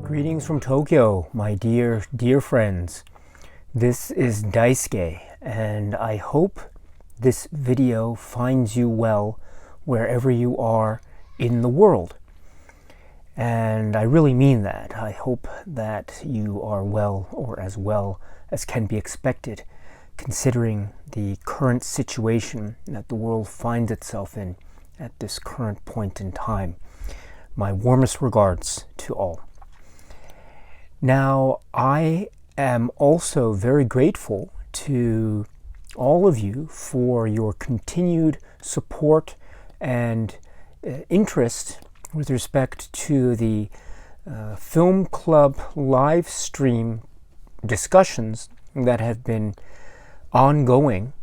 Greetings from Tokyo, my dear friends. This is Daisuke, and I hope this video finds you well wherever you are in the world. And I really mean that. I hope that you are well, or as well as can be expected, considering the current situation that the world finds itself in at this current point in time. My warmest regards to all. Now, I am also very grateful to all of you for your continued support and interest with respect to the Film Club live stream discussions that have been ongoing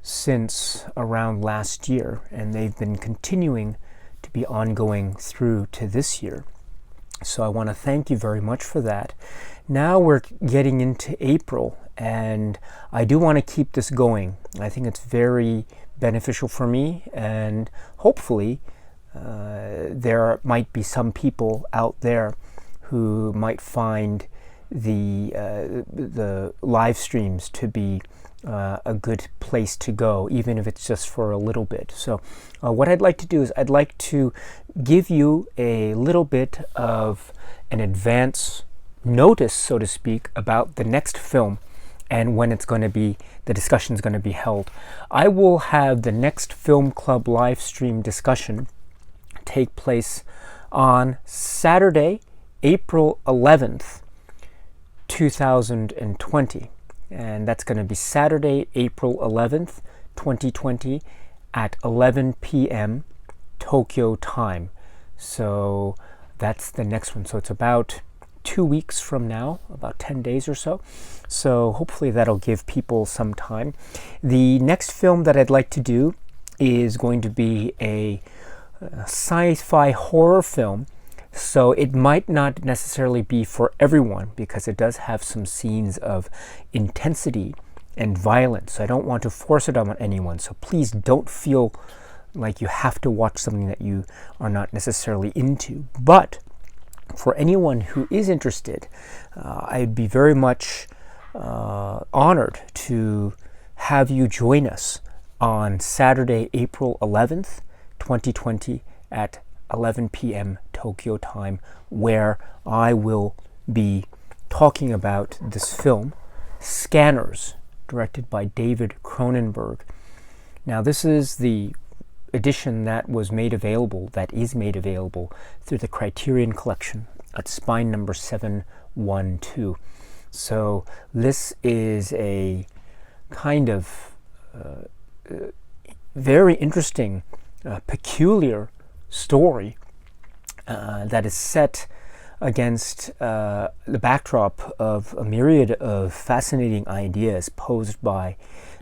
since around last year, and they've been continuing to be ongoing through to this year. So I want to thank you very much for that. Now we're getting into April, and I do want to keep this going. I think it's very beneficial for me, and hopefully there might be some people out there who might find the live streams to be a good place to go, even if it's just for a little bit. So what I'd like to do is I'd like to give you a little bit of an advance notice, so to speak, about the next film and when it's going to be, the discussion is going to be held. I will have the next Film Club live stream discussion take place on Saturday, April 11th, 2020. And that's going to be Saturday, April 11th, 2020 at 11 p.m. Tokyo time. So that's the next one. So it's about 2 weeks from now, about 10 days or so. So hopefully that'll give people some time. The next film that I'd like to do is going to be a sci-fi horror film. So it might not necessarily be for everyone because it does have some scenes of intensity and violence. So I don't want to force it on anyone. So please don't feel like you have to watch something that you are not necessarily into. But for anyone who is interested, I'd be very much honored to have you join us on Saturday, April 11th, 2020 at 11 p.m. Tokyo time, where I will be talking about this film, Scanners, directed by David Cronenberg. Now, this is the edition that is made available through the Criterion Collection at spine number 712. So this is a kind of very interesting, peculiar story that is set against the backdrop of a myriad of fascinating ideas posed by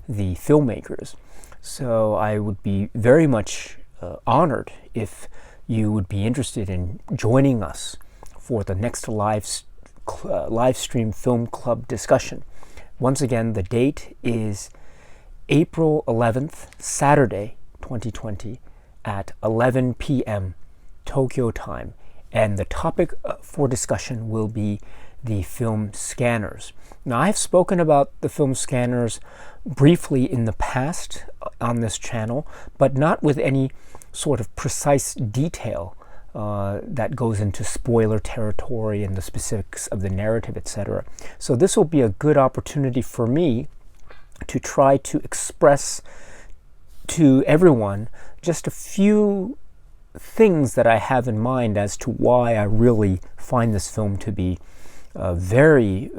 the filmmakers. So I would be very much honored if you would be interested in joining us for the next live stream film club discussion. Once again, the date is April 11th, Saturday, 2020 at 11 p.m. Tokyo time. And the topic for discussion will be the film Scanners. Now, I've spoken about the film Scanners briefly in the past on this channel, but not with any sort of precise detail that goes into spoiler territory and the specifics of the narrative, etc. So this will be a good opportunity for me to try to express to everyone just a few things that I have in mind as to why I really find this film to be very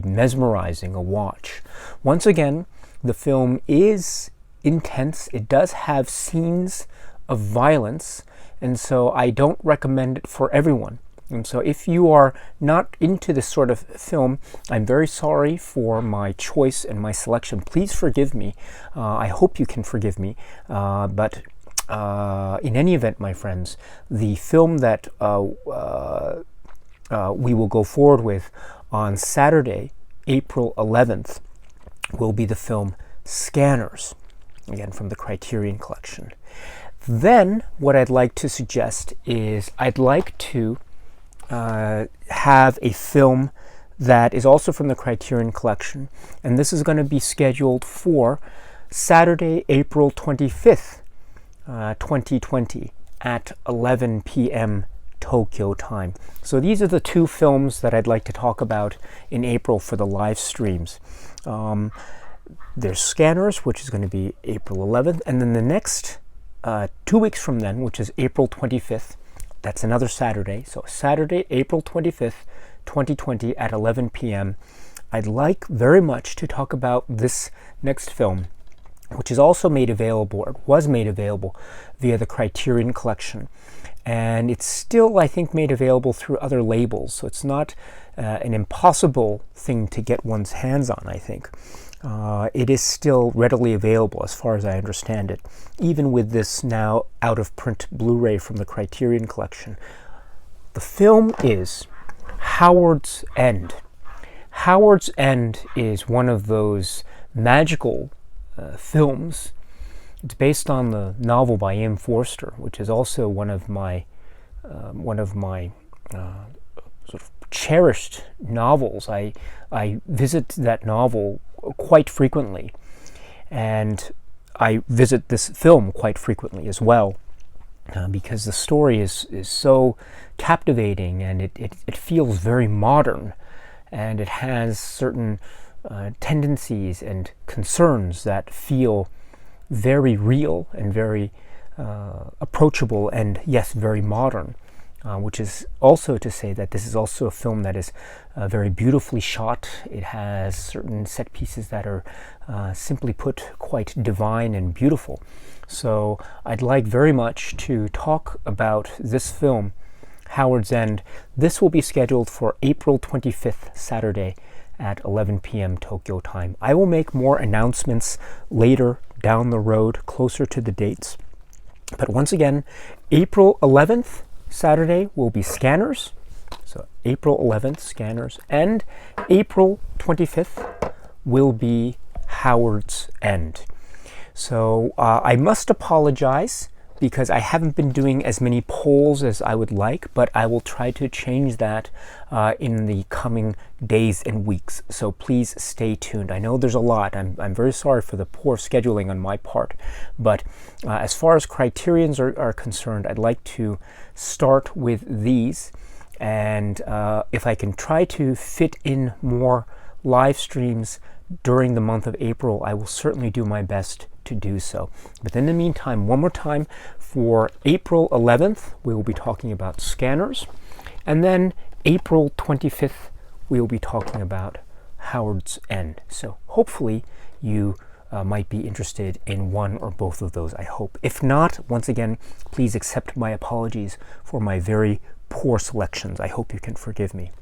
mesmerizing a watch. Once again, the film is intense. It does have scenes of violence, and so I don't recommend it for everyone. And so if you are not into this sort of film, I'm very sorry for my choice and my selection. Please forgive me. I hope you can forgive me. But in any event, my friends, the film that we will go forward with on Saturday, April 11th, will be the film Scanners, again from the Criterion Collection. Then what I'd like to suggest is I'd like to have a film that is also from the Criterion Collection, and this is going to be scheduled for Saturday, April 25th, 2020 at 11 p.m. Tokyo time. So these are the two films that I'd like to talk about in April for the live streams. There's Scanners, which is going to be April 11th, and then the next 2 weeks from then, which is April 25th, that's another Saturday. So Saturday, April 25th, 2020 at 11 p.m. I'd like very much to talk about this next film, which is also made available, or was made available via the Criterion Collection. And it's still, I think, made available through other labels. So it's not an impossible thing to get one's hands on, I think. It is still readily available as far as I understand it, even with this now out-of-print Blu-ray from the Criterion Collection. The film is Howard's End. Howard's End is one of those magical films. It's based on the novel by M. Forster, which is also one of my sort of cherished novels. I visit that novel quite frequently, and I visit this film quite frequently as well, because the story is so captivating, and it feels very modern, and it has certain tendencies and concerns that feel very real and very approachable, and yes, very modern, which is also to say that this is also a film that is very beautifully shot. It has certain set pieces that are simply put quite divine and beautiful. So I'd like very much to talk about this film, Howard's End. This will be scheduled for April 25th, Saturday at 11 p.m. Tokyo time. I will make more announcements later down the road, closer to the dates. But once again, April 11th, Saturday, will be Scanners. So April 11th, Scanners. And April 25th will be Howard's End. So I must apologize because I haven't been doing as many polls as I would like, but I will try to change that in the coming days and weeks. So please stay tuned. I know there's a lot. I'm very sorry for the poor scheduling on my part, but as far as criterions are concerned, I'd like to start with these, and if I can try to fit in more live streams during the month of April, I will certainly do my best to do so. But in the meantime, one more time, for April 11th, we will be talking about Scanners, and then April 25th, we will be talking about Howard's End. So hopefully you might be interested in one or both of those, I hope. If not, once again, please accept my apologies for my very poor selections. I hope you can forgive me.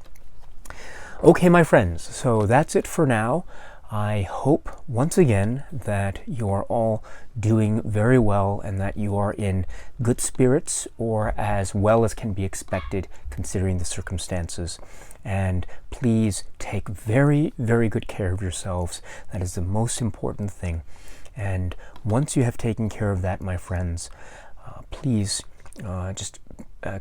Okay, my friends, so that's it for now. I hope, once again, that you are all doing very well and that you are in good spirits, or as well as can be expected considering the circumstances. And please take very, very good care of yourselves. That is the most important thing. And once you have taken care of that, my friends, please just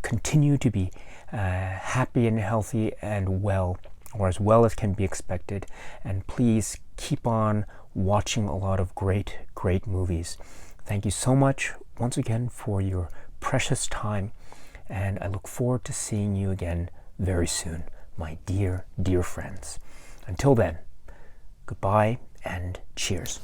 continue to be happy and healthy and well, or as well as can be expected. And please keep on watching a lot of great, great movies. Thank you so much once again for your precious time, and I look forward to seeing you again very soon, my dear, dear friends. Until then, goodbye and cheers.